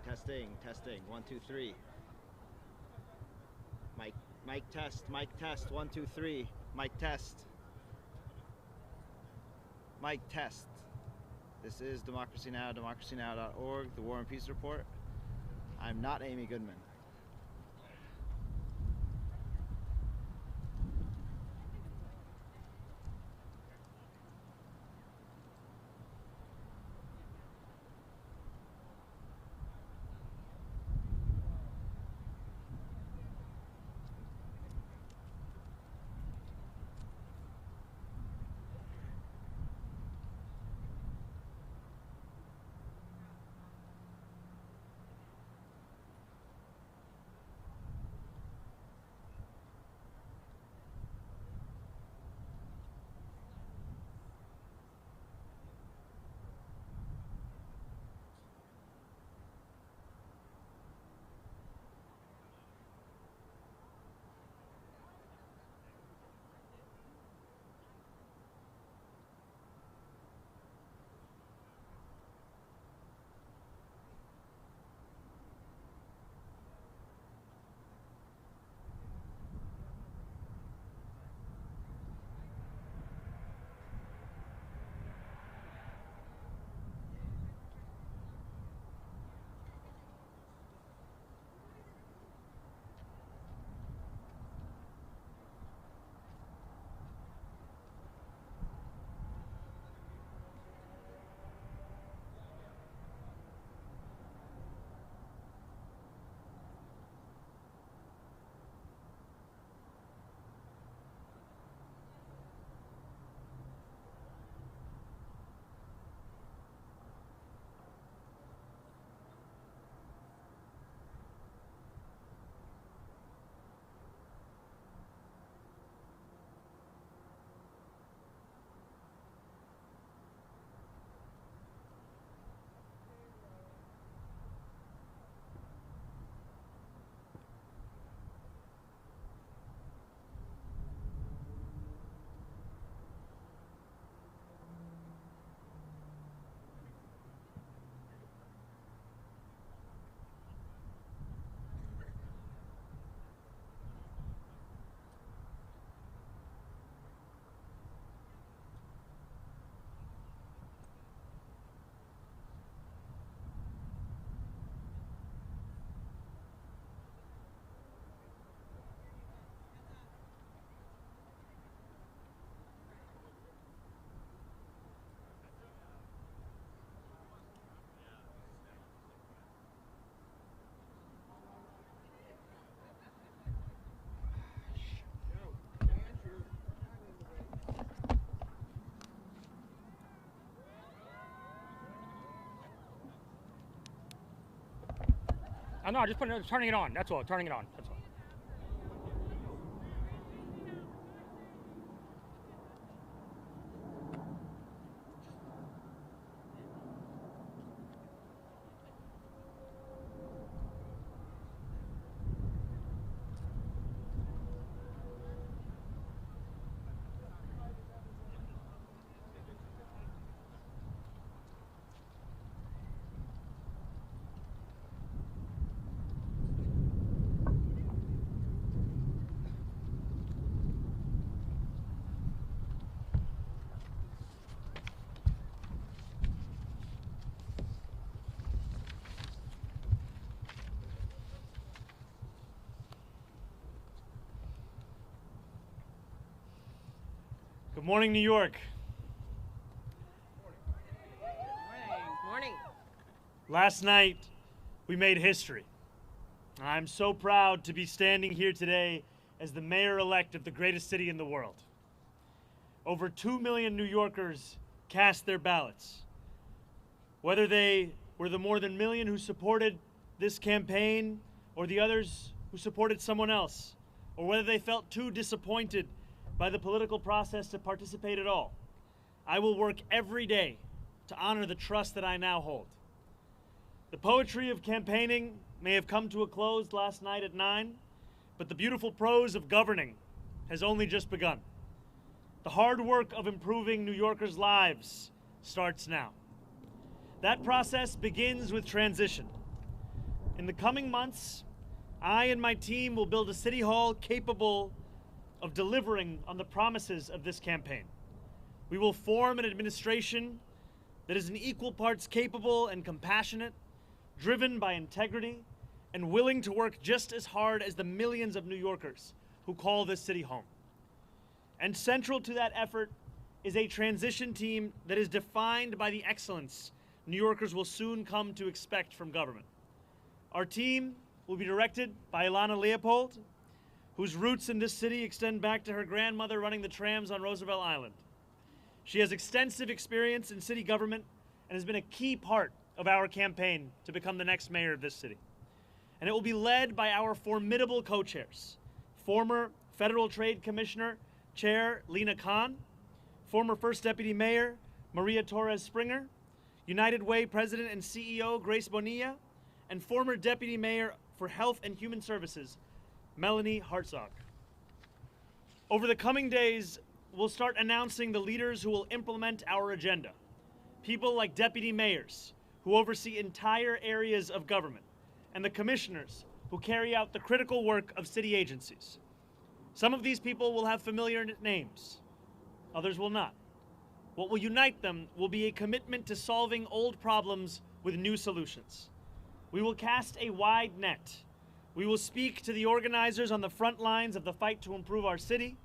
testing. 1, 2, 3. Mic test, 1, 2, 3. Mic test. Mic test. This is Democracy Now!, democracynow.org, the War and Peace Report. I'm not Amy Goodman. No, just turning it on. That's all. Turning it on. That's all. Good morning, New York. Morning. Last night, we made history. And I'm so proud to be standing here today as the mayor-elect of the greatest city in the world. Over 2 million New Yorkers cast their ballots. Whether they were the more than million who supported this campaign or the others who supported someone else, or whether they felt too disappointed by the political process to participate at all, I will work every day to honor the trust that I now hold. The poetry of campaigning may have come to a close last night at 9, but the beautiful prose of governing has only just begun. The hard work of improving New Yorkers' lives starts now. That process begins with transition. In the coming months, I and my team will build a city hall capable of delivering on the promises of this campaign. We will form an administration that is in equal parts capable and compassionate, driven by integrity, and willing to work just as hard as the millions of New Yorkers who call this city home. And central to that effort is a transition team that is defined by the excellence New Yorkers will soon come to expect from government. Our team will be directed by Ilana Leopold, whose roots in this city extend back to her grandmother running the trams on Roosevelt Island. She has extensive experience in city government and has been a key part of our campaign to become the next mayor of this city. And it will be led by our formidable co-chairs, former Federal Trade Commissioner Chair Lena Khan, former First Deputy Mayor Maria Torres Springer, United Way President and CEO Grace Bonilla, and former Deputy Mayor for Health and Human Services Melanie Hartzog. Over the coming days, we'll start announcing the leaders who will implement our agenda. People like deputy mayors, who oversee entire areas of government, and the commissioners, who carry out the critical work of city agencies. Some of these people will have familiar names, others will not. What will unite them will be a commitment to solving old problems with new solutions. We will cast a wide net. We will speak to the organizers on the front lines of the fight to improve our city,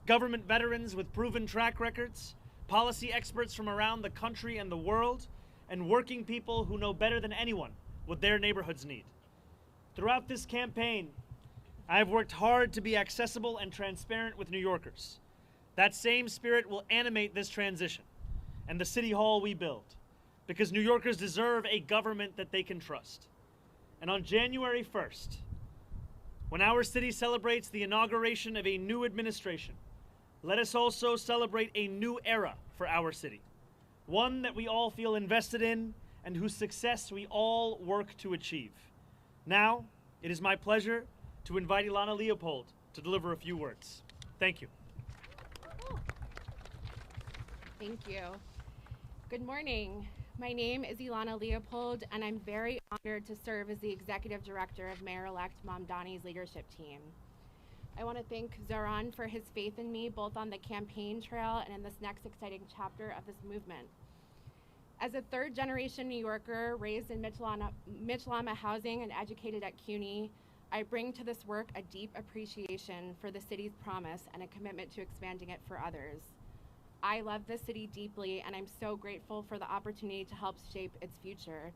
government veterans with proven track records, policy experts from around the country and the world, and working people who know better than anyone what their neighborhoods need. Throughout this campaign, I have worked hard to be accessible and transparent with New Yorkers. That same spirit will animate this transition and the city hall we build, because New Yorkers deserve a government that they can trust. And on January 1st, when our city celebrates the inauguration of a new administration, let us also celebrate a new era for our city, one that we all feel invested in and whose success we all work to achieve. Now, it is my pleasure to invite Ilana Leopold to deliver a few words. Thank you. Thank you. Good morning. My name is Ilana Leopold, and I'm very honored to serve as the Executive Director of Mayor-elect Mamdani's leadership team. I want to thank Zohran for his faith in me, both on the campaign trail and in this next exciting chapter of this movement. As a third-generation New Yorker raised in Mitchell-Lama housing and educated at CUNY, I bring to this work a deep appreciation for the city's promise and a commitment to expanding it for others. I love this city deeply, and I'm so grateful for the opportunity to help shape its future.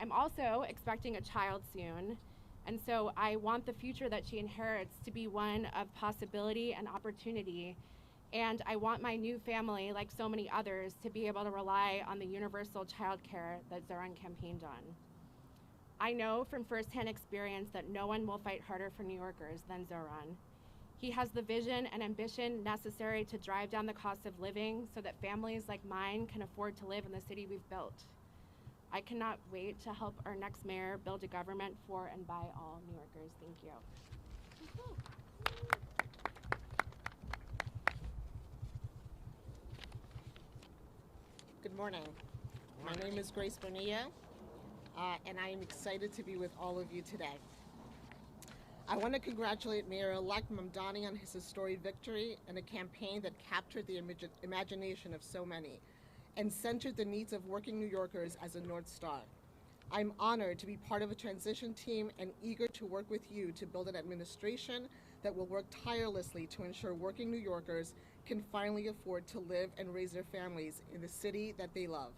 I'm also expecting a child soon, and so I want the future that she inherits to be one of possibility and opportunity, and I want my new family, like so many others, to be able to rely on the universal childcare that Zohran campaigned on. I know from firsthand experience that no one will fight harder for New Yorkers than Zohran. He has the vision and ambition necessary to drive down the cost of living so that families like mine can afford to live in the city we've built. I cannot wait to help our next mayor build a government for and by all New Yorkers. Thank you. Good morning. My name is Grace Bonilla, and I am excited to be with all of you today. I want to congratulate Mayor-elect Mamdani on his historic victory and a campaign that captured the imagination of so many and centered the needs of working New Yorkers as a North Star. I'm honored to be part of a transition team and eager to work with you to build an administration that will work tirelessly to ensure working New Yorkers can finally afford to live and raise their families in the city that they love.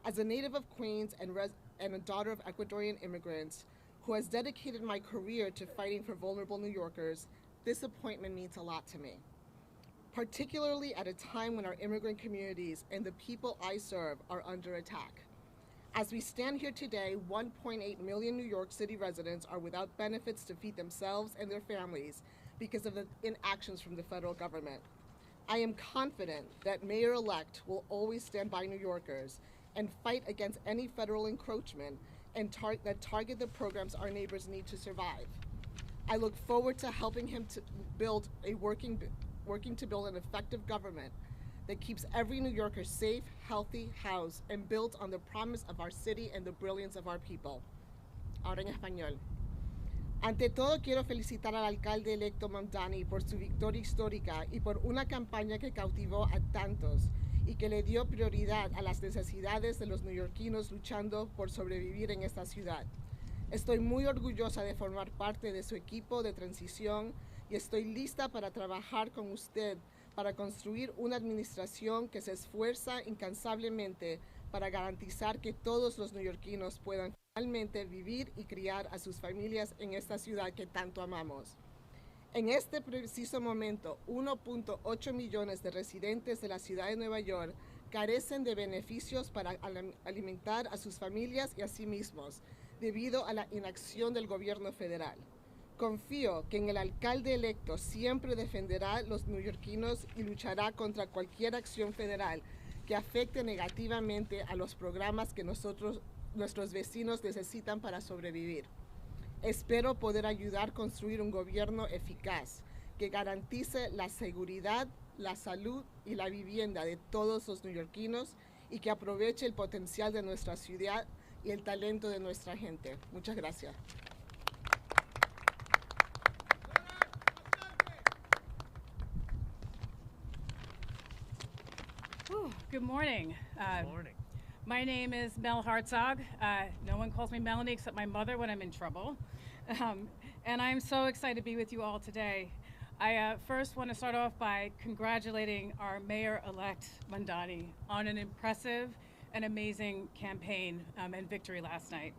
As a native of Queens and a daughter of Ecuadorian immigrants, who has dedicated my career to fighting for vulnerable New Yorkers, this appointment means a lot to me, particularly at a time when our immigrant communities and the people I serve are under attack. As we stand here today, 1.8 million New York City residents are without benefits to feed themselves and their families because of the inactions from the federal government. I am confident that Mayor-elect will always stand by New Yorkers and fight against any federal encroachment and that target the programs our neighbors need to survive. I look forward to helping him to build working to build an effective government that keeps every New Yorker safe, healthy, housed, and built on the promise of our city and the brilliance of our people. ahora en español. Ante todo, quiero felicitar al alcalde electo Mamdani por su victoria histórica y por una campaña que cautivó a tantos y que le dio prioridad a las necesidades de los neoyorquinos luchando por sobrevivir en esta ciudad. Estoy muy orgullosa de formar parte de su equipo de transición y estoy lista para trabajar con usted para construir una administración que se esfuerza incansablemente para garantizar que todos los neoyorquinos puedan finalmente vivir y criar a sus familias en esta ciudad que tanto amamos. En este preciso momento, 1.8 millones de residentes de la ciudad de Nueva York carecen de beneficios para alimentar a sus familias y a sí mismos, debido a la inacción del gobierno federal. Confío que en el alcalde electo siempre defenderá a los neoyorquinos y luchará contra cualquier acción federal que afecte negativamente a los programas que nuestros vecinos necesitan para sobrevivir. Espero poder ayudar a construir un gobierno eficaz que garantice la seguridad, la salud y la vivienda de todos los neoyorquinos y que aproveche el potencial de nuestra ciudad y el talento de nuestra gente. Muchas gracias. Good morning. Good morning. My name is Mel Hartzog. No one calls me Melanie except my mother when I'm in trouble. And I'm so excited to be with you all today. I first want to start off by congratulating our Mayor-elect Mamdani on an impressive and amazing campaign and victory last night.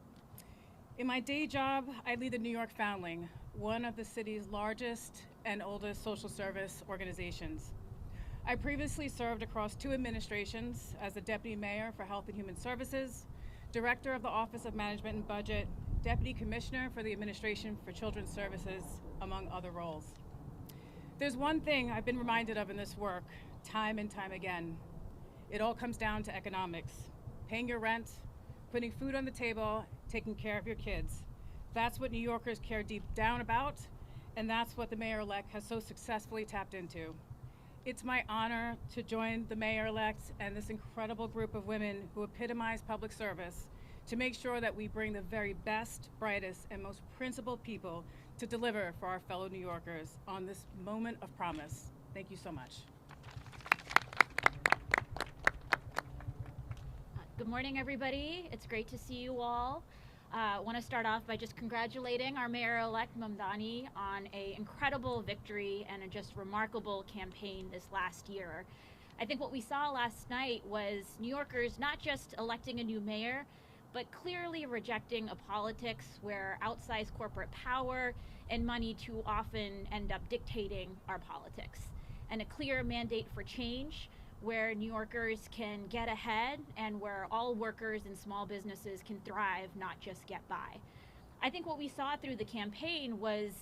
In my day job, I lead the New York Foundling, one of the city's largest and oldest social service organizations. I previously served across 2 administrations as the Deputy Mayor for Health and Human Services, Director of the Office of Management and Budget, Deputy Commissioner for the Administration for Children's Services, among other roles. There's one thing I've been reminded of in this work, time and time again. It all comes down to economics. Paying your rent, putting food on the table, taking care of your kids. That's what New Yorkers care deep down about, and that's what the mayor-elect has so successfully tapped into. It's my honor to join the mayor-elect and this incredible group of women who epitomize public service to make sure that we bring the very best, brightest, and most principled people to deliver for our fellow New Yorkers on this moment of promise. Thank you so much. Good morning, everybody. It's great to see you all. I want to start off by just congratulating our Mayor-elect Mamdani on an incredible victory and a just remarkable campaign this last year. I think what we saw last night was New Yorkers not just electing a new mayor, but clearly rejecting a politics where outsized corporate power and money too often end up dictating our politics, and a clear mandate for change where New Yorkers can get ahead and where all workers and small businesses can thrive, not just get by. I think what we saw through the campaign was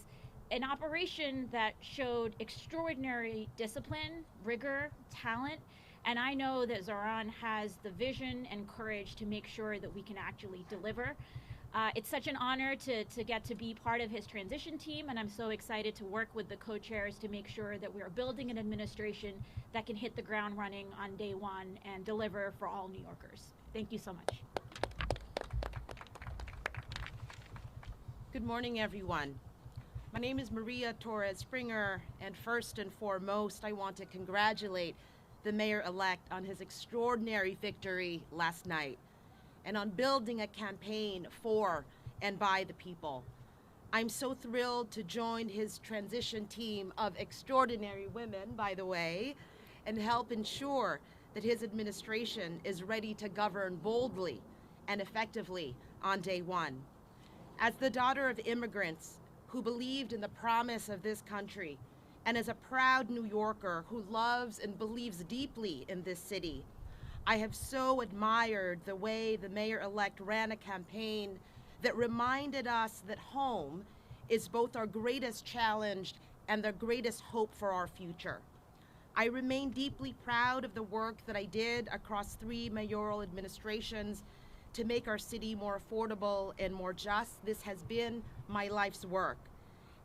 an operation that showed extraordinary discipline, rigor, talent, and I know that Zohran has the vision and courage to make sure that we can actually deliver. It's such an honor to get to be part of his transition team, and I'm so excited to work with the co-chairs to make sure that we are building an administration that can hit the ground running on day one and deliver for all New Yorkers. Thank you so much. Good morning, everyone. My name is Maria Torres Springer, and first and foremost, I want to congratulate the mayor-elect on his extraordinary victory last night and on building a campaign for and by the people. I'm so thrilled to join his transition team of extraordinary women, by the way, and help ensure that his administration is ready to govern boldly and effectively on day one. As the daughter of immigrants who believed in the promise of this country, and as a proud New Yorker who loves and believes deeply in this city, I have so admired the way the mayor-elect ran a campaign that reminded us that home is both our greatest challenge and the greatest hope for our future. I remain deeply proud of the work that I did across 3 mayoral administrations to make our city more affordable and more just. This has been my life's work.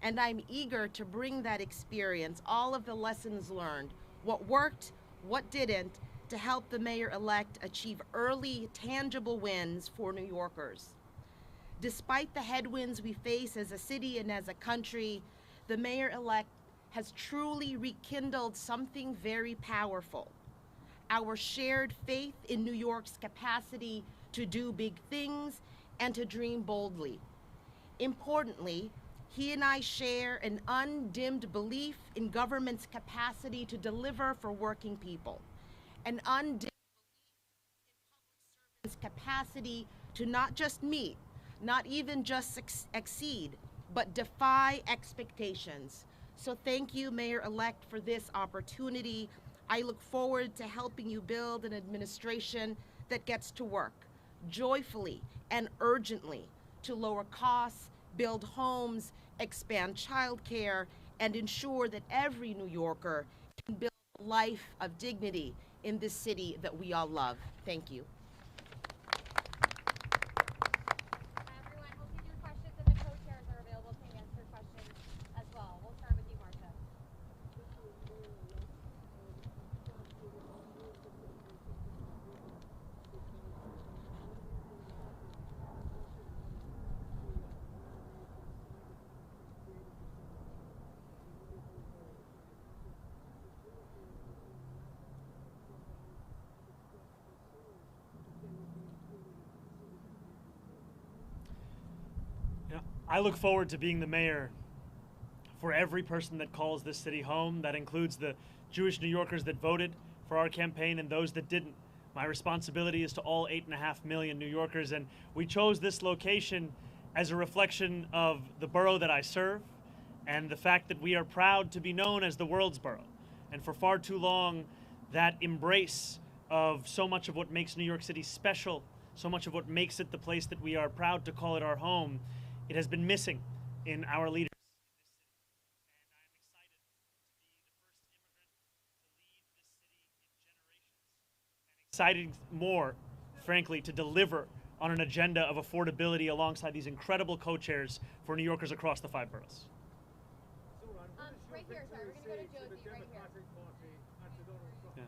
And I'm eager to bring that experience, all of the lessons learned, what worked, what didn't, to help the mayor-elect achieve early, tangible wins for New Yorkers. Despite the headwinds we face as a city and as a country, the mayor-elect has truly rekindled something very powerful: our shared faith in New York's capacity to do big things and to dream boldly. Importantly, he and I share an undimmed belief in government's capacity to deliver for working people, an undimmed belief in public servants' capacity to not just meet, not even just exceed, but defy expectations. So thank you, Mayor-elect, for this opportunity. I look forward to helping you build an administration that gets to work joyfully and urgently to lower costs, build homes, expand childcare, and ensure that every New Yorker can build a life of dignity in this city that we all love. Thank you. Everyone, we'll take your questions, and the co-chairs are available to answer questions as well. We'll start with you, Marcia. I look forward to being the mayor for every person that calls this city home. That includes the Jewish New Yorkers that voted for our campaign and those that didn't. My responsibility is to all 8.5 million New Yorkers, and we chose this location as a reflection of the borough that I serve and the fact that we are proud to be known as the world's borough. And for far too long, that embrace of so much of what makes New York City special, so much of what makes it the place that we are proud to call it our home, it has been missing in our leaders in this city. And I am excited to be the first immigrant to lead this city in generations, and excited more, frankly, to deliver on an agenda of affordability alongside these incredible co-chairs for New Yorkers across the 5 boroughs. Right here, sorry, we're going to go to Josie right here. Yeah.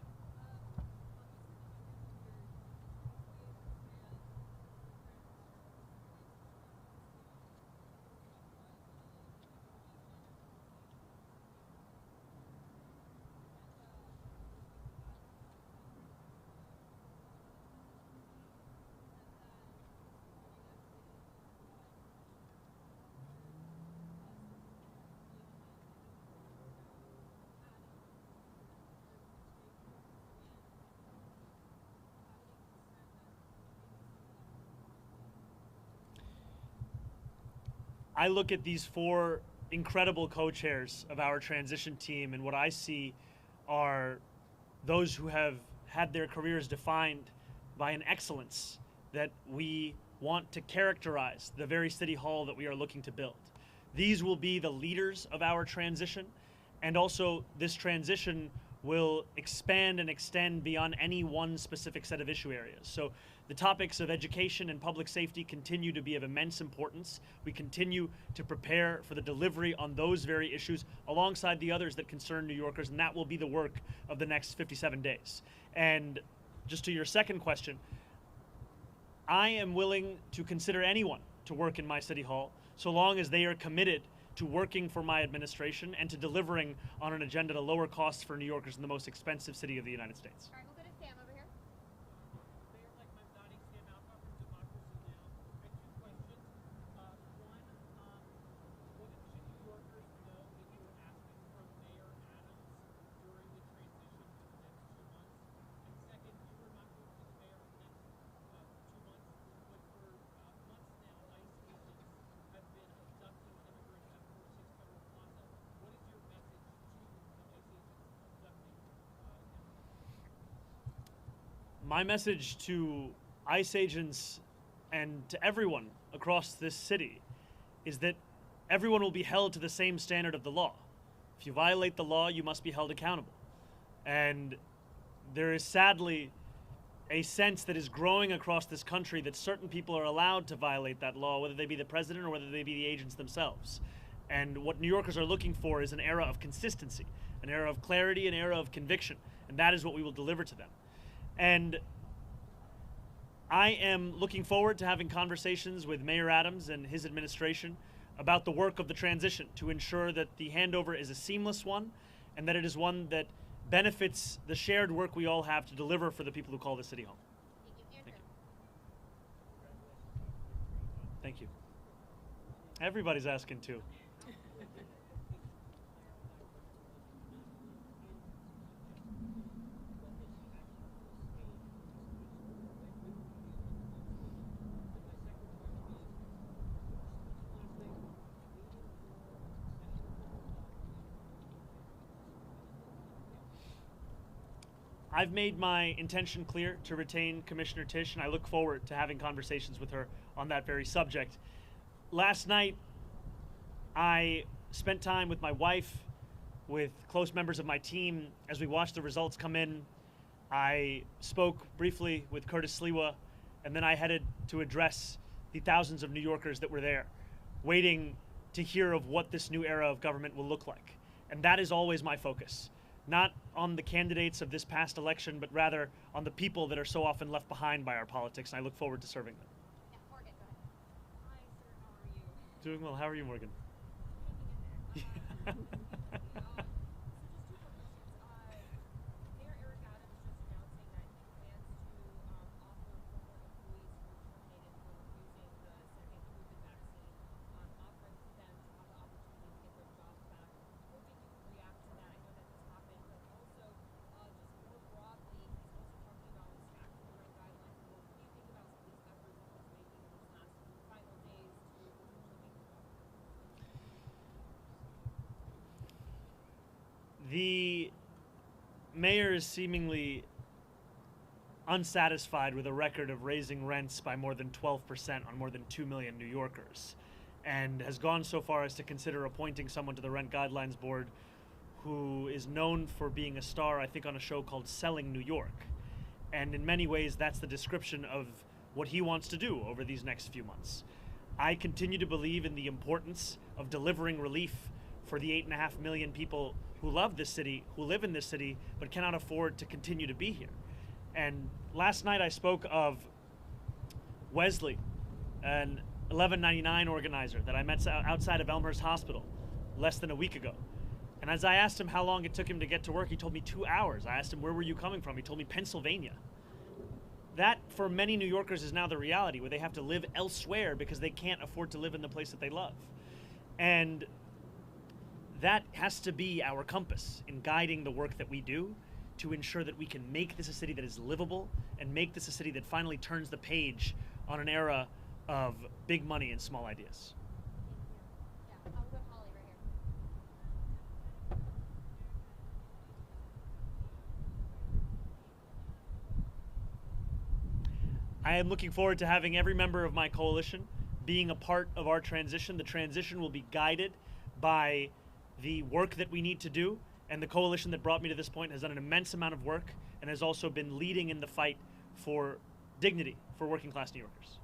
I look at these 4 incredible co-chairs of our transition team, and what I see are those who have had their careers defined by an excellence that we want to characterize the very city hall that we are looking to build. These will be the leaders of our transition, and also this transition will expand and extend beyond any one specific set of issue areas. So the topics of education and public safety continue to be of immense importance. We continue to prepare for the delivery on those very issues alongside the others that concern New Yorkers, and that will be the work of the next 57 days. And just to your second question, I am willing to consider anyone to work in my city hall so long as they are committed to working for my administration and to delivering on an agenda to lower costs for New Yorkers in the most expensive city of the United States. All right, we'll go to Sam over here. Mayor-elect Mamdani, Sam Alcock from Democracy Now! I have 2 questions. One, what should New Yorkers know that you are asking from Mayor Adams during the transition for the next 2 months? And second, you were not going to be the mayor for the next 2 months, but for months now, ICE agents have been abducting immigrants at 46 Federal Plaza. What is your message to the ICE agents abducting My message to ICE agents and to everyone across this city is that everyone will be held to the same standard of the law. If you violate the law, you must be held accountable. And there is sadly a sense that is growing across this country that certain people are allowed to violate that law, whether they be the president or whether they be the agents themselves. And what New Yorkers are looking for is an era of consistency, an era of clarity, an era of conviction. And that is what we will deliver to them. And I am looking forward to having conversations with Mayor Adams and his administration about the work of the transition to ensure that the handover is a seamless one and that it is one that benefits the shared work we all have to deliver for the people who call the city home. Thank you. Andrew. Thank you. Everybody's asking too. I've made my intention clear to retain Commissioner Tisch, and I look forward to having conversations with her on that very subject. Last night, I spent time with my wife, with close members of my team, as we watched the results come in. I spoke briefly with Curtis Sliwa, and then I headed to address the thousands of New Yorkers that were there, waiting to hear of what this new era of government will look like. And that is always my focus. Not on the candidates of this past election, but rather on the people that are so often left behind by our politics, and I look forward to serving them. Yeah, Morgan, go ahead. Hi, sir. How are you? Doing well. How are you, Morgan? Hanging in there. So just two quick questions. Mayor Eric Adams just announcing that he plans to offer former employees who were terminated for refusing the second COVID vaccine, offering them to have the opportunity to get their jobs back. Hoping you can react to that. I know that this happened, but also just more broadly, he's also talking about stacking the rent guidelines. What do you think about some of these efforts that he's making in these last final days to potentially make the government? The mayor is seemingly unsatisfied with a record of raising rents by more than 12% on more than 2 million New Yorkers, and has gone so far as to consider appointing someone to the Rent Guidelines Board who is known for being a star, I think, on a show called Selling New York. And in many ways, that's the description of what he wants to do over these next few months. I continue to believe in the importance of delivering relief for the 8.5 million people who love this city, who live in this city, but cannot afford to continue to be here. And last night I spoke of Wesley, an 1199 organizer that I met outside of Elmhurst Hospital less than a week ago. And as I asked him how long it took him to get to work, he told me 2 hours. I asked him, where were you coming from? He told me Pennsylvania. That, for many New Yorkers, is now the reality, where they have to live elsewhere because they can't afford to live in the place that they love. And that has to be our compass in guiding the work that we do to ensure that we can make this a city that is livable and make this a city that finally turns the page on an era of big money and small ideas. Yeah, I'll go Holly right here. I am looking forward to having every member of my coalition being a part of our transition. The transition will be guided by the work that we need to do, and the coalition that brought me to this point has done an immense amount of work and has also been leading in the fight for dignity for working class New Yorkers.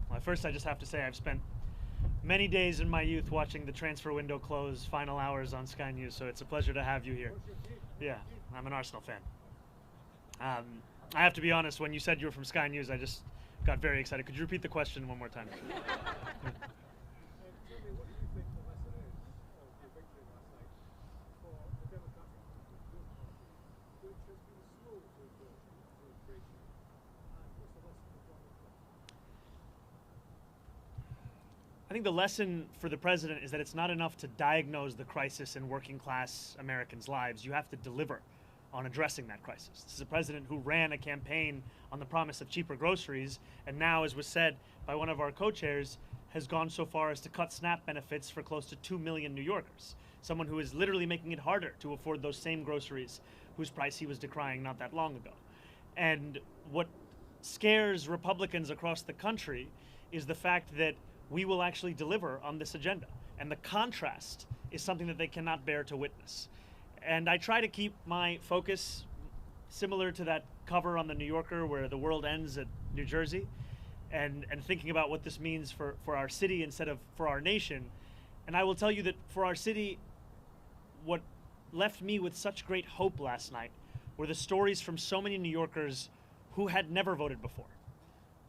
Well, first I just have to say I've spent many days in my youth watching the transfer window close, final hours on Sky News, so it's a pleasure to have you here. Yeah, I'm an Arsenal fan. I have to be honest, when you said you were from Sky News, I just got very excited. Could you repeat the question one more time? I think the lesson for the president is that it's not enough to diagnose the crisis in working class Americans' lives. You have to deliver on addressing that crisis. This is a president who ran a campaign on the promise of cheaper groceries, and now, as was said by one of our co-chairs, has gone so far as to cut SNAP benefits for close to 2 million New Yorkers. Someone who is literally making it harder to afford those same groceries whose price he was decrying not that long ago. And what scares Republicans across the country is the fact that we will actually deliver on this agenda. And the contrast is something that they cannot bear to witness. And I try to keep my focus similar to that cover on the New Yorker where the world ends at New Jersey. and thinking about what this means for our city instead of for our nation. And I will tell you that for our city, what left me with such great hope last night were the stories from so many New Yorkers who had never voted before,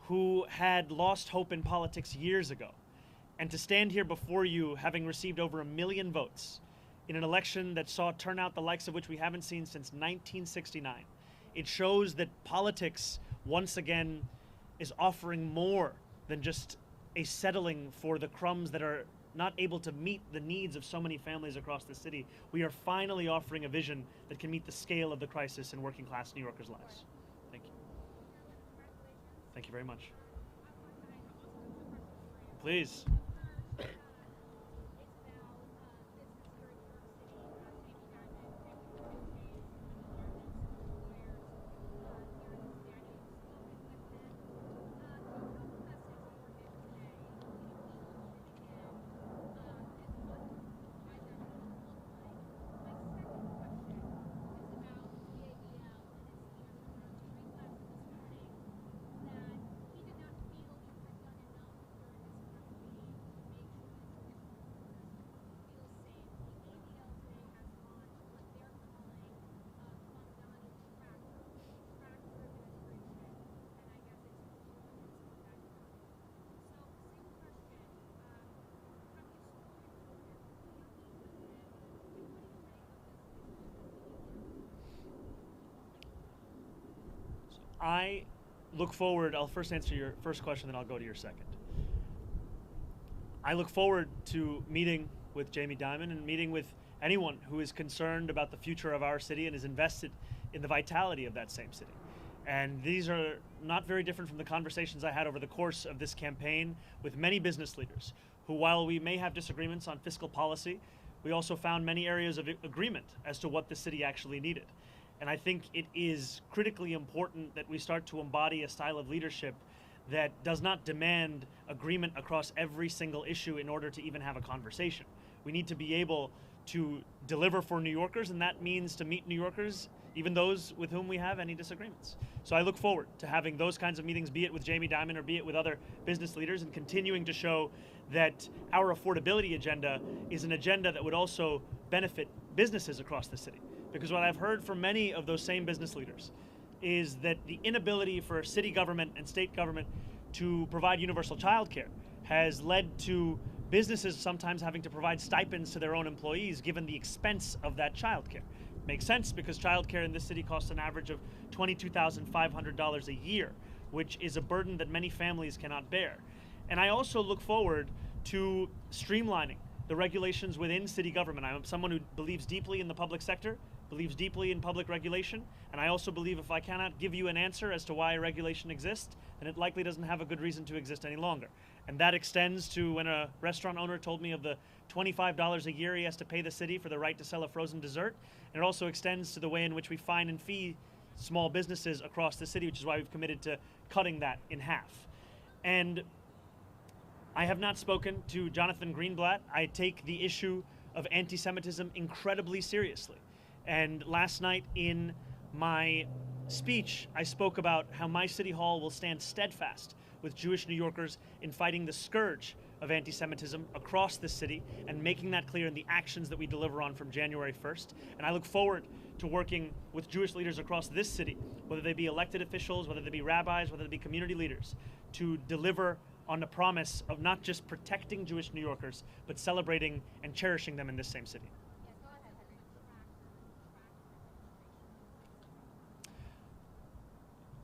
who had lost hope in politics years ago. And to stand here before you, having received over 1 million votes in an election that saw turnout the likes of which we haven't seen since 1969, it shows that politics, once again, is offering more than just a settling for the crumbs that are not able to meet the needs of so many families across the city. We are finally offering a vision that can meet the scale of the crisis in working class New Yorkers' lives. Thank you. Thank you very much. Please. I look forward, I'll first answer your first question, then I'll go to your second. I look forward to meeting with Jamie Dimon and meeting with anyone who is concerned about the future of our city and is invested in the vitality of that same city. And these are not very different from the conversations I had over the course of this campaign with many business leaders who, while we may have disagreements on fiscal policy, we also found many areas of agreement as to what the city actually needed. And I think it is critically important that we start to embody a style of leadership that does not demand agreement across every single issue in order to even have a conversation. We need to be able to deliver for New Yorkers, and that means to meet New Yorkers, even those with whom we have any disagreements. So I look forward to having those kinds of meetings, be it with Jamie Dimon or be it with other business leaders, and continuing to show that our affordability agenda is an agenda that would also benefit businesses across the city. Because what I've heard from many of those same business leaders is that the inability for city government and state government to provide universal childcare has led to businesses sometimes having to provide stipends to their own employees given the expense of that childcare. Makes sense because childcare in this city costs an average of $22,500 a year, which is a burden that many families cannot bear. And I also look forward to streamlining the regulations within city government. I'm someone who believes deeply in the public sector, believes deeply in public regulation, and I also believe if I cannot give you an answer as to why a regulation exists, then it likely doesn't have a good reason to exist any longer. And that extends to when a restaurant owner told me of the $25 a year he has to pay the city for the right to sell a frozen dessert, and it also extends to the way in which we fine and fee small businesses across the city, which is why we've committed to cutting that in half. And I have not spoken to Jonathan Greenblatt. I take the issue of anti-Semitism incredibly seriously. And last night in my speech, I spoke about how my city hall will stand steadfast with Jewish New Yorkers in fighting the scourge of anti-Semitism across the city and making that clear in the actions that we deliver on from January 1st. And I look forward to working with Jewish leaders across this city, whether they be elected officials, whether they be rabbis, whether they be community leaders, to deliver on the promise of not just protecting Jewish New Yorkers, but celebrating and cherishing them in this same city.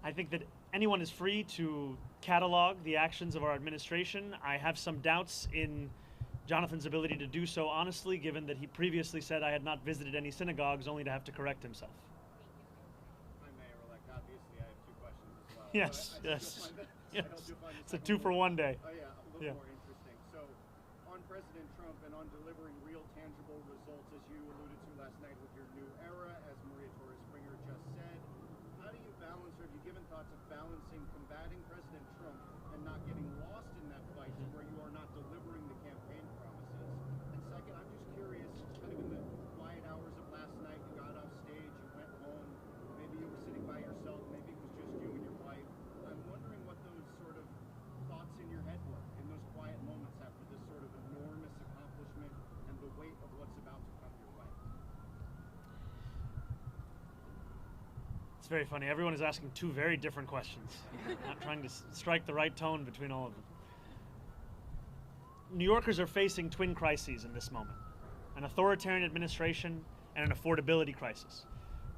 I think that anyone is free to catalog the actions of our administration. I have some doubts in Jonathan's ability to do so honestly, given that he previously said I had not visited any synagogues, only to have to correct himself. Hi, Mayor-elect. Obviously, I have two questions as well. Yes, yes. Yes. It's a 2-for-1 day. Oh, yeah, a little more interesting. So, on President Trump and on delivering real, tangible results, as you alluded to last night with your new era, as Maria Torres-Springer just said, how do you balance, or have you given thoughts of balancing combating President Trump and not getting lost in that fight to where you are not delivering the campaign promises? And second, I'm just curious, kind of in the quiet hours of last night, you got off stage, you went home, maybe you were sitting by yourself, maybe it was just you and your wife. I'm wondering what those sort of It's very funny. Everyone is asking two very different questions. Not trying to strike the right tone between all of them. New Yorkers are facing twin crises in this moment: an authoritarian administration and an affordability crisis.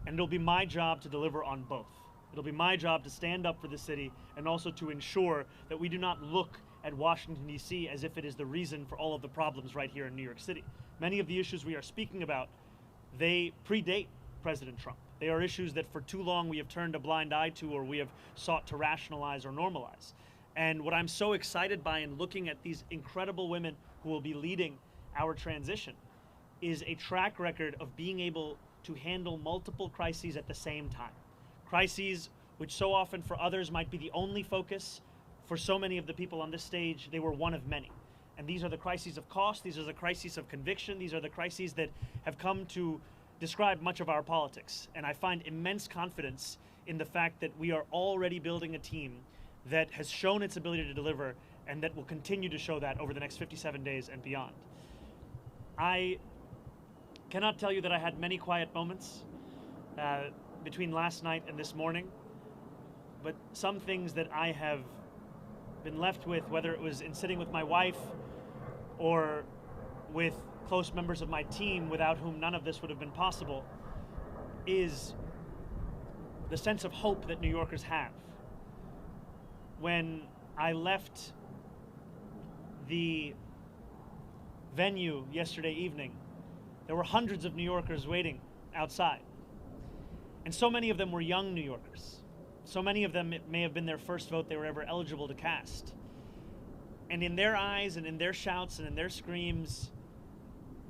And it'll be my job to deliver on both. It'll be my job to stand up for the city and also to ensure that we do not look at Washington, D.C. as if it is the reason for all of the problems right here in New York City. Many of the issues we are speaking about, they predate President Trump. They are issues that for too long we have turned a blind eye to, or we have sought to rationalize or normalize. And what I'm so excited by in looking at these incredible women who will be leading our transition is a track record of being able to handle multiple crises at the same time. Crises which so often for others might be the only focus. For so many of the people on this stage, they were one of many. And these are the crises of cost, these are the crises of conviction, these are the crises that have come to describe much of our politics. And I find immense confidence in the fact that we are already building a team that has shown its ability to deliver and that will continue to show that over the next 57 days and beyond. I cannot tell you that I had many quiet moments between last night and this morning, but some things that I have been left with, whether it was in sitting with my wife or with close members of my team without whom none of this would have been possible, is the sense of hope that New Yorkers have. When I left the venue yesterday evening, there were hundreds of New Yorkers waiting outside. And so many of them were young New Yorkers. So many of them, it may have been their first vote they were ever eligible to cast. And in their eyes and in their shouts and in their screams,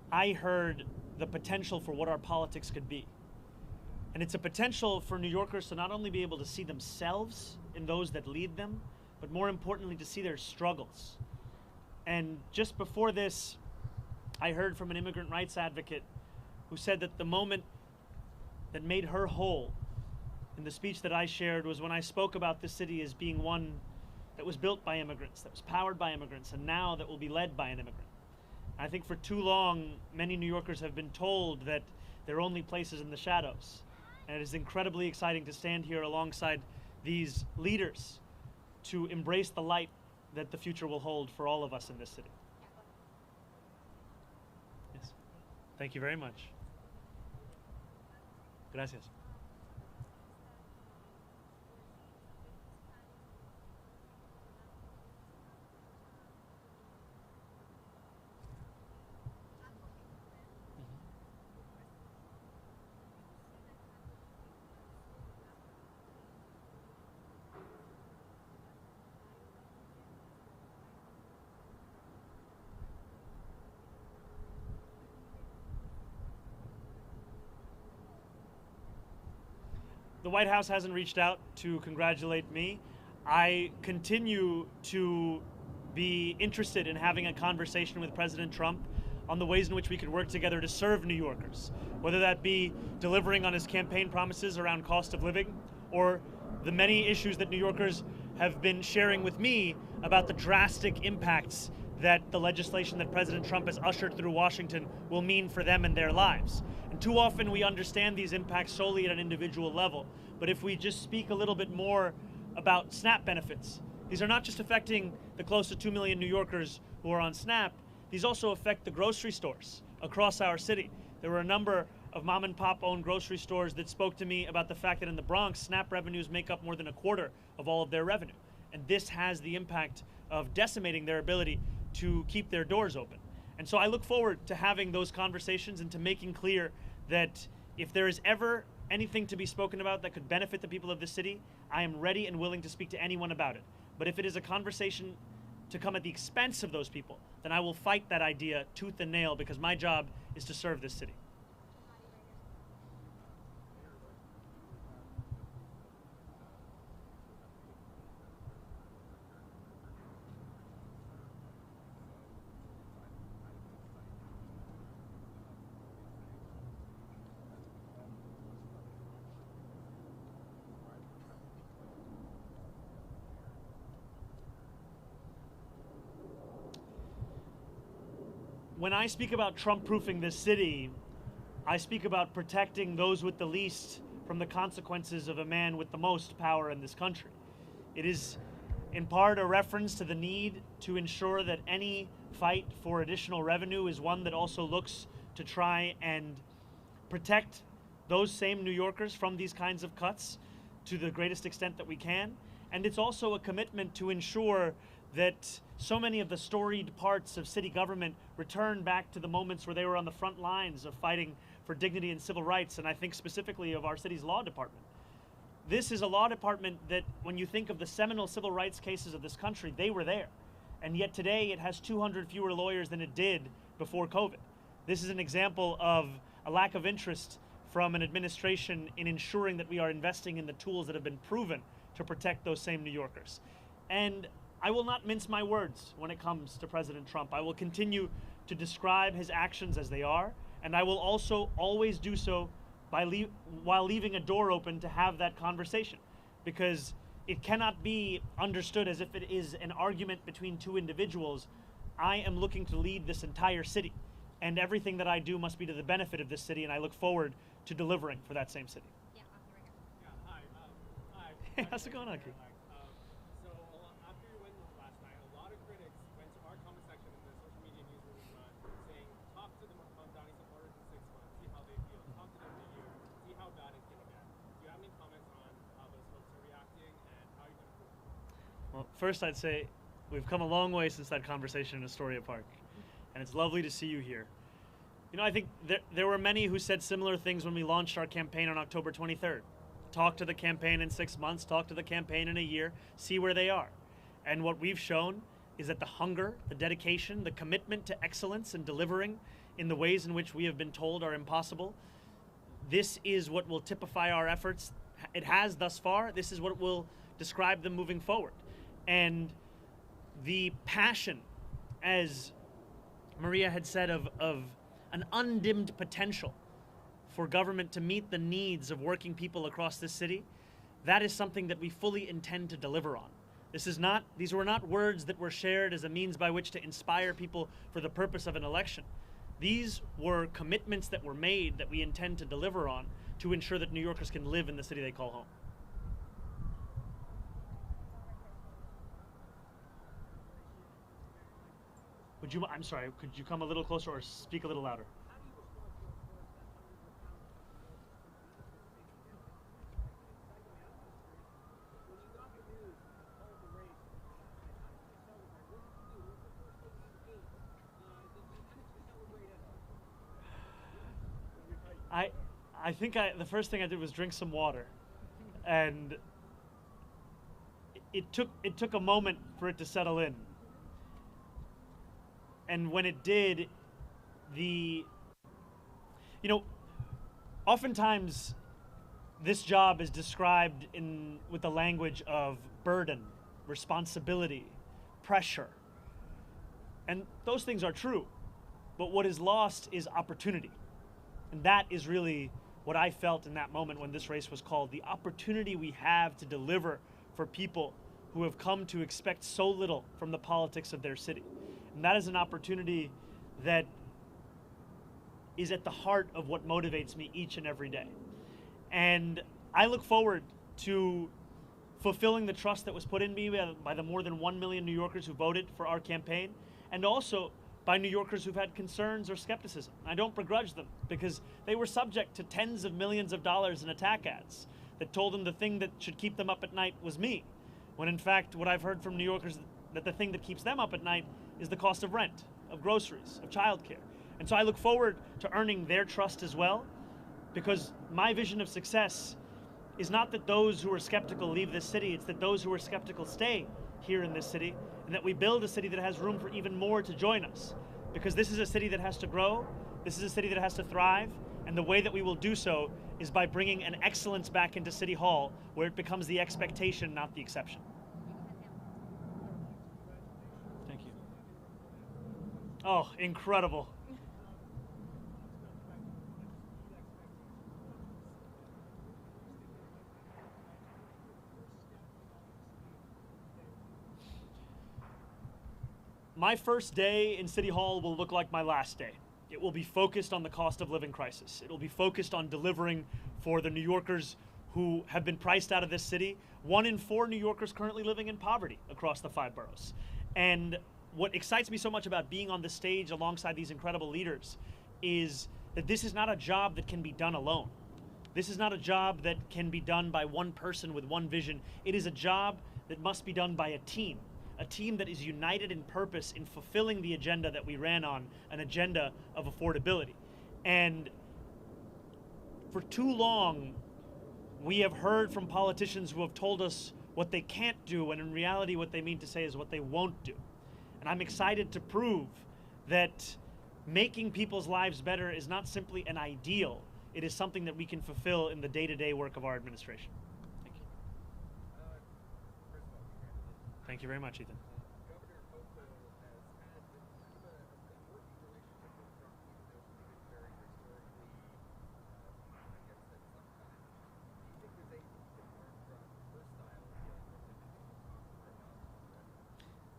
I heard the potential for what our politics could be. And it's a potential for New Yorkers to not only be able to see themselves in those that lead them, but more importantly, to see their struggles. And just before this, I heard from an immigrant rights advocate who said that the moment that made her whole in the speech that I shared was when I spoke about this city as being one that was built by immigrants, that was powered by immigrants, and now that will be led by an immigrant. I think for too long, many New Yorkers have been told that their only place is in the shadows. And it is incredibly exciting to stand here alongside these leaders to embrace the light that the future will hold for all of us in this city. Yes. Thank you very much. Gracias. The White House hasn't reached out to congratulate me. I continue to be interested in having a conversation with President Trump on the ways in which we could work together to serve New Yorkers, whether that be delivering on his campaign promises around cost of living, or the many issues that New Yorkers have been sharing with me about the drastic impacts that the legislation that President Trump has ushered through Washington will mean for them and their lives. And too often we understand these impacts solely at an individual level. But if we just speak a little bit more about SNAP benefits, these are not just affecting the close to 2 million New Yorkers who are on SNAP, these also affect the grocery stores across our city. There were a number of mom and pop owned grocery stores that spoke to me about the fact that in the Bronx, SNAP revenues make up more than a quarter of all of their revenue. And this has the impact of decimating their ability to keep their doors open. And so I look forward to having those conversations and to making clear that if there is ever anything to be spoken about that could benefit the people of this city, I am ready and willing to speak to anyone about it. But if it is a conversation to come at the expense of those people, then I will fight that idea tooth and nail, because my job is to serve this city. When I speak about Trump-proofing this city, I speak about protecting those with the least from the consequences of a man with the most power in this country. It is in part a reference to the need to ensure that any fight for additional revenue is one that also looks to try and protect those same New Yorkers from these kinds of cuts to the greatest extent that we can. And it's also a commitment to ensure that so many of the storied parts of city government return back to the moments where they were on the front lines of fighting for dignity and civil rights, and I think specifically of our city's law department. This is a law department that, when you think of the seminal civil rights cases of this country, they were there. And yet today it has 200 fewer lawyers than it did before COVID. This is an example of a lack of interest from an administration in ensuring that we are investing in the tools that have been proven to protect those same New Yorkers. And I will not mince my words when it comes to President Trump. I will continue to describe his actions as they are, and I will also always do so while leaving a door open to have that conversation, because it cannot be understood as if it is an argument between two individuals. I am looking to lead this entire city, and everything that I do must be to the benefit of this city, and I look forward to delivering for that same city. Yeah, Hi. Hey, how's it going, Aki? So after you win last night, a lot of critics went to our comment section in the social media newsroom we run, saying, talk to the Mamdani supporters in 6 months, see how they feel. Talk to them in a year, see how bad it's going to get. Do you have any comments on how those folks are reacting and how you're going to prove it? Well, first I'd say we've come a long way since that conversation in Astoria Park, and it's lovely to see you here. You know, I think there were many who said similar things when we launched our campaign on October 23rd. Talk to the campaign in 6 months, talk to the campaign in a year, see where they are. And what we've shown is that the hunger, the dedication, the commitment to excellence and delivering in the ways in which we have been told are impossible, this is what will typify our efforts. It has thus far. This is what will describe them moving forward. And the passion, as Maria had said, of an undimmed potential for government to meet the needs of working people across this city, that is something that we fully intend to deliver on. These were not words that were shared as a means by which to inspire people for the purpose of an election. These were commitments that were made that we intend to deliver on to ensure that New Yorkers can live in the city they call home. I'm sorry, could you come a little closer or speak a little louder? I think the first thing I did was drink some water, and it took a moment for it to settle in. And when it did, oftentimes this job is described with the language of burden, responsibility, pressure. And those things are true. But what is lost is opportunity. And that is really what I felt in that moment when this race was called. The opportunity we have to deliver for people who have come to expect so little from the politics of their city. And that is an opportunity that is at the heart of what motivates me each and every day. And I look forward to fulfilling the trust that was put in me by the more than 1 million New Yorkers who voted for our campaign, and also by New Yorkers who've had concerns or skepticism. I don't begrudge them, because they were subject to tens of millions of dollars in attack ads that told them the thing that should keep them up at night was me, when in fact what I've heard from New Yorkers that the thing that keeps them up at night is the cost of rent, of groceries, of childcare. And so I look forward to earning their trust as well, because my vision of success is not that those who are skeptical leave this city, it's that those who are skeptical stay here in this city, and that we build a city that has room for even more to join us. Because this is a city that has to grow, this is a city that has to thrive, and the way that we will do so is by bringing an excellence back into City Hall, where it becomes the expectation, not the exception. Thank you. Oh, incredible. My first day in City Hall will look like my last day. It will be focused on the cost of living crisis. It will be focused on delivering for the New Yorkers who have been priced out of this city. 1 in 4 New Yorkers currently living in poverty across the 5 boroughs. And what excites me so much about being on the stage alongside these incredible leaders is that this is not a job that can be done alone. This is not a job that can be done by one person with one vision. It is a job that must be done by a team that is united in purpose in fulfilling the agenda that we ran on, an agenda of affordability. And for too long, we have heard from politicians who have told us what they can't do, when in reality what they mean to say is what they won't do. And I'm excited to prove that making people's lives better is not simply an ideal, it is something that we can fulfill in the day-to-day work of our administration. Thank you. Thank you very much, Ethan.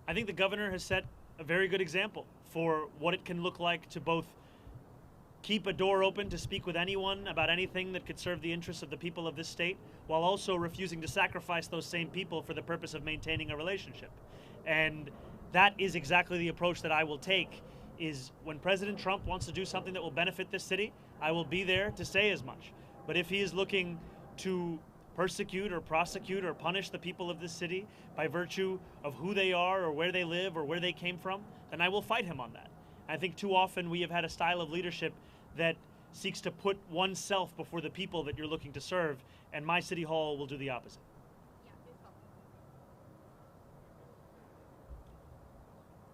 I think the governor has set a very good example for what it can look like to both keep a door open to speak with anyone about anything that could serve the interests of the people of this state, while also refusing to sacrifice those same people for the purpose of maintaining a relationship. And that is exactly the approach that I will take, is when President Trump wants to do something that will benefit this city, I will be there to say as much. But if he is looking to persecute or prosecute or punish the people of this city by virtue of who they are or where they live or where they came from, then I will fight him on that. I think too often we have had a style of leadership that seeks to put oneself before the people that you're looking to serve, and my city hall will do the opposite.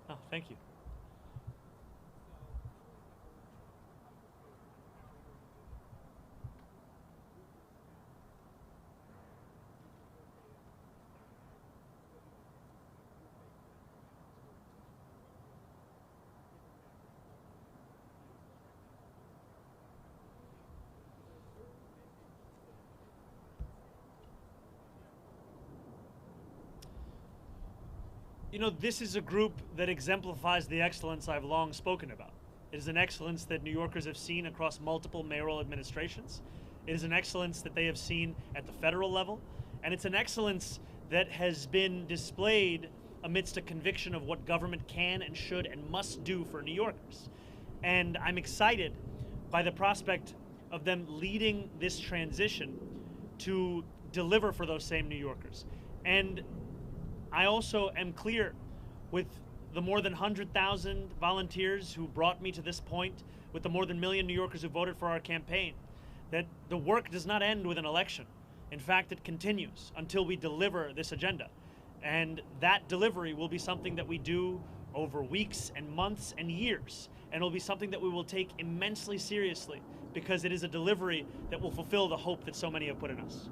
Oh, thank you. You know, this is a group that exemplifies the excellence I've long spoken about. It is an excellence that New Yorkers have seen across multiple mayoral administrations. It is an excellence that they have seen at the federal level. And it's an excellence that has been displayed amidst a conviction of what government can and should and must do for New Yorkers. And I'm excited by the prospect of them leading this transition to deliver for those same New Yorkers. And I also am clear with the more than 100,000 volunteers who brought me to this point, with the more than 1 million New Yorkers who voted for our campaign, that the work does not end with an election. In fact, it continues until we deliver this agenda. And that delivery will be something that we do over weeks and months and years. And it will be something that we will take immensely seriously, because it is a delivery that will fulfill the hope that so many have put in us.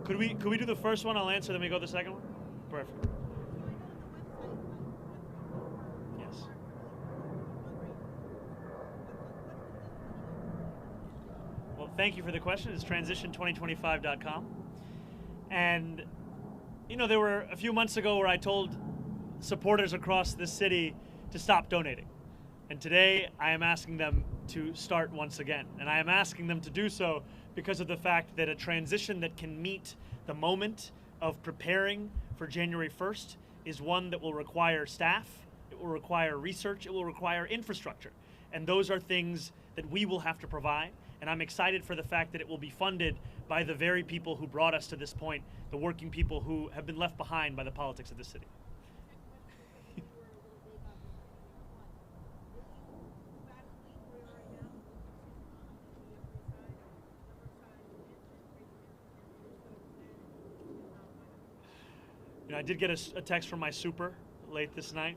Could we do the first one? I'll answer, then we go to the second one? Perfect. Yes. Well, thank you for the question. It's transition2025.com. And, you know, there were a few months ago where I told supporters across this city to stop donating. And today I am asking them to start once again. And I am asking them to do so because of the fact that a transition that can meet the moment of preparing for January 1st is one that will require staff, it will require research, it will require infrastructure. And those are things that we will have to provide. And I'm excited for the fact that it will be funded by the very people who brought us to this point, the working people who have been left behind by the politics of the city. I did get a text from my super late this night.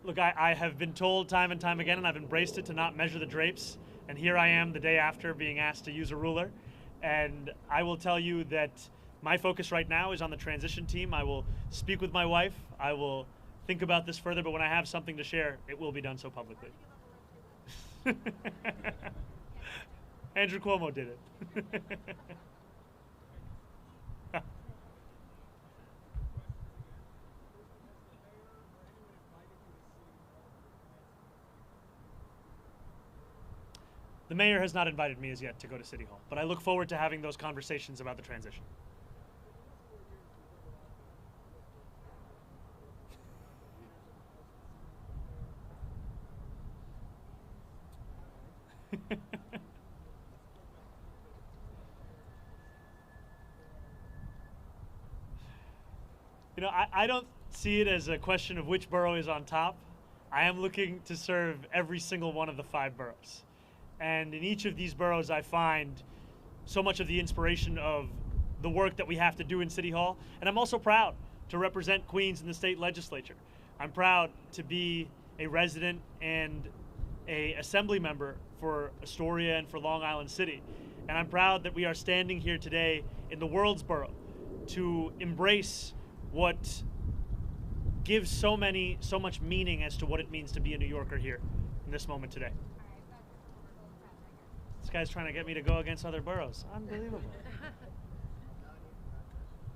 Look, I have been told time and time again, and I've embraced it, to not measure the drapes. And here I am the day after being asked to use a ruler. And I will tell you that my focus right now is on the transition team. I will speak with my wife. I will think about this further, but when I have something to share, it will be done so publicly. Andrew Cuomo did it. The mayor has not invited me as yet to go to City Hall, but I look forward to having those conversations about the transition. You know, I don't see it as a question of which borough is on top. I am looking to serve every single one of the 5 boroughs. And in each of these boroughs, I find so much of the inspiration of the work that we have to do in City Hall. And I'm also proud to represent Queens in the state legislature. I'm proud to be a resident and a assembly member for Astoria and for Long Island City. And I'm proud that we are standing here today in the world's borough to embrace what gives so much meaning as to what it means to be a New Yorker here in this moment today. This guy's trying to get me to go against other boroughs. Unbelievable.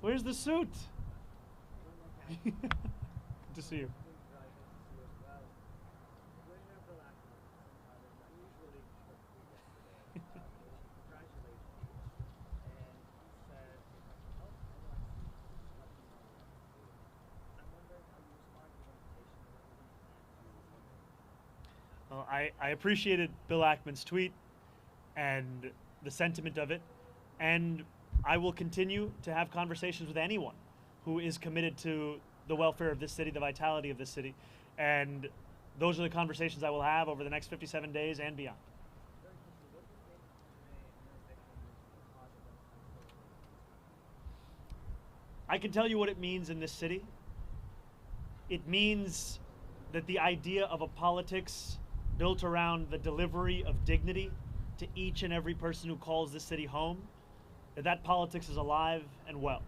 Where's the suit? Good to see you. Well, I appreciated Bill Ackman's tweet and the sentiment of it, and I will continue to have conversations with anyone who is committed to the welfare of this city, the vitality of this city, and those are the conversations I will have over the next 57 days and beyond. I can tell you what it means in this city. It means that the idea of a politics built around the delivery of dignity to each and every person who calls this city home, that politics is alive and well.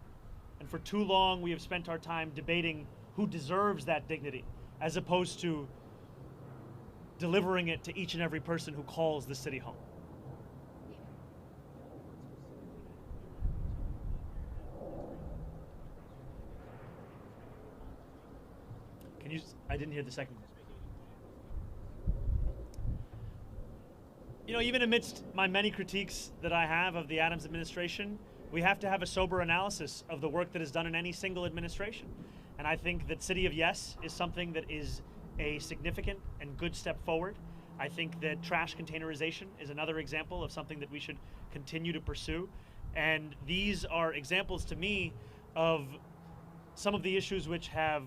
And for too long, we have spent our time debating who deserves that dignity, as opposed to delivering it to each and every person who calls this city home. Can you, I didn't hear the second one. You know, even amidst my many critiques that I have of the Adams administration, we have to have a sober analysis of the work that is done in any single administration. And I think that City of Yes is something that is a significant and good step forward. I think that trash containerization is another example of something that we should continue to pursue. And these are examples to me of some of the issues which have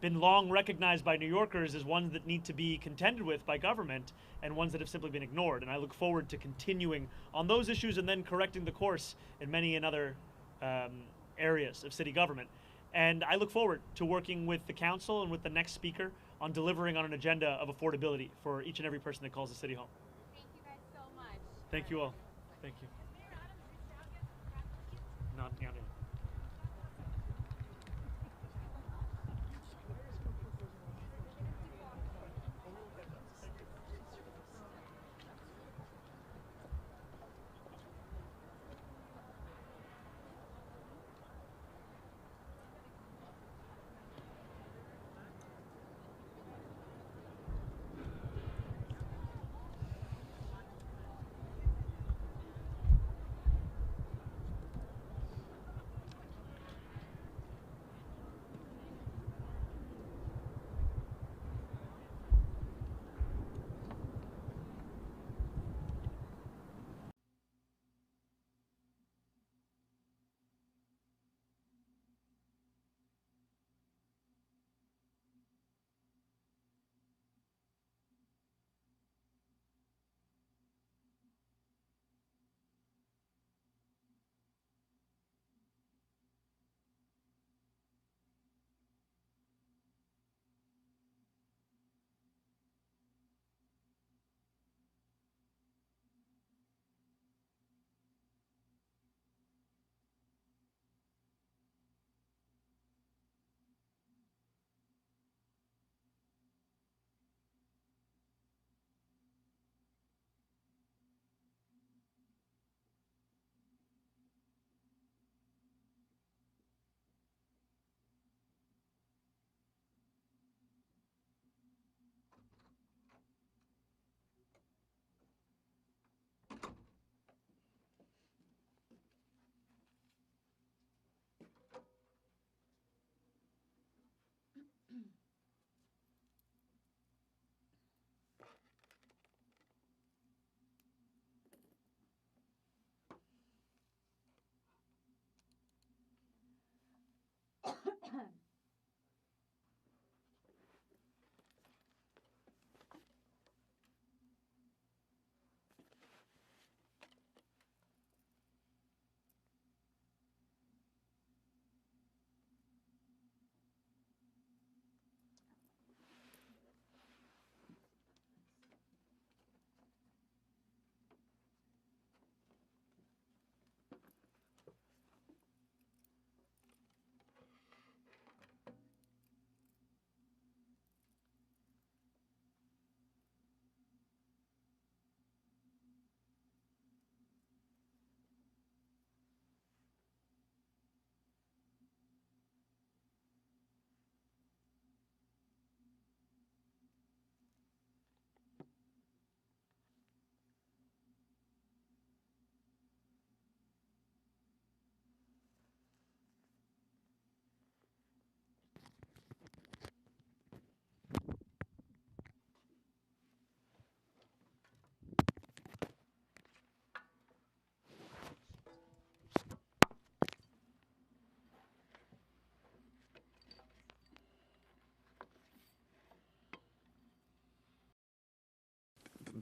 been long recognized by New Yorkers as ones that need to be contended with by government and ones that have simply been ignored. And I look forward to continuing on those issues and then correcting the course in many and other areas of city government. And I look forward to working with the council and with the next speaker on delivering on an agenda of affordability for each and every person that calls the city home. Thank you guys so much. Thank you all. Thank you. Not yet.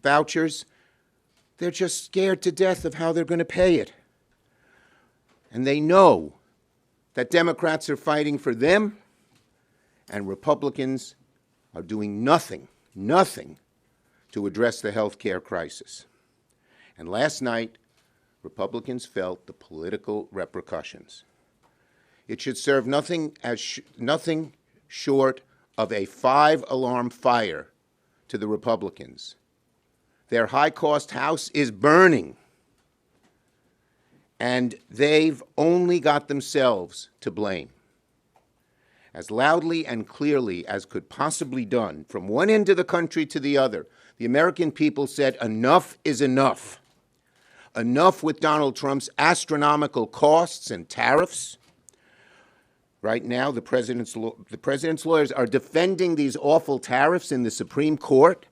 vouchers, they're just scared to death of how they're going to pay it. And they know that Democrats are fighting for them and Republicans are doing nothing to address the health care crisis. And last night, Republicans felt the political repercussions. It should serve nothing short of a 5-alarm fire to the Republicans. Their high-cost House is burning, and they've only got themselves to blame. As loudly and clearly as could possibly done, from one end of the country to the other, the American people said enough is enough. Enough with Donald Trump's astronomical costs and tariffs. Right now, the president's lawyers are defending these awful tariffs in the Supreme Court.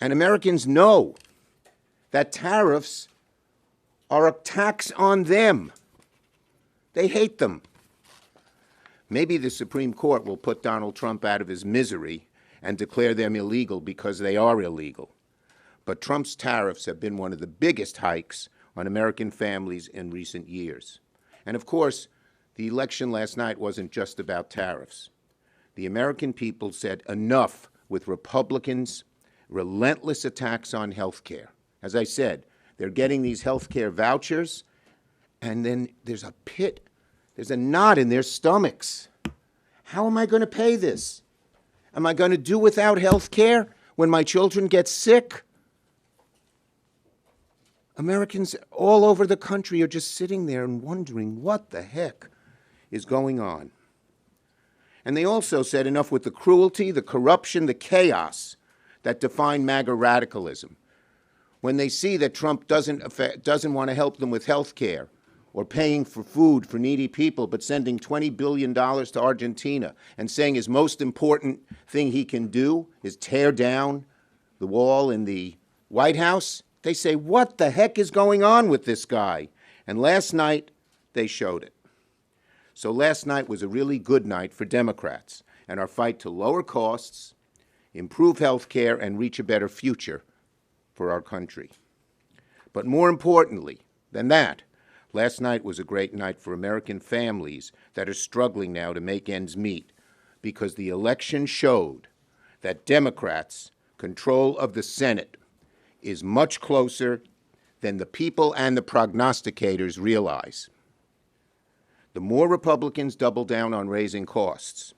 And Americans know that tariffs are a tax on them. They hate them. Maybe the Supreme Court will put Donald Trump out of his misery and declare them illegal because they are illegal. But Trump's tariffs have been one of the biggest hikes on American families in recent years. And of course, the election last night wasn't just about tariffs. The American people said enough with Republicans' relentless attacks on health care. As I said, they're getting these health care vouchers, and then there's a knot in their stomachs. How am I going to pay this? Am I going to do without health care when my children get sick? Americans all over the country are just sitting there and wondering what the heck is going on. And they also said enough with the cruelty, the corruption, the chaos that define MAGA radicalism. When they see that Trump doesn't want to help them with health care or paying for food for needy people, but sending $20 billion to Argentina and saying his most important thing he can do is tear down the wall in the White House, they say, what the heck is going on with this guy? And last night, they showed it. So last night was a really good night for Democrats and our fight to lower costs, improve health care, and reach a better future for our country. But more importantly than that, last night was a great night for American families that are struggling now to make ends meet, because the election showed that Democrats' control of the Senate is much closer than the people and the prognosticators realize. The more Republicans double down on raising costs,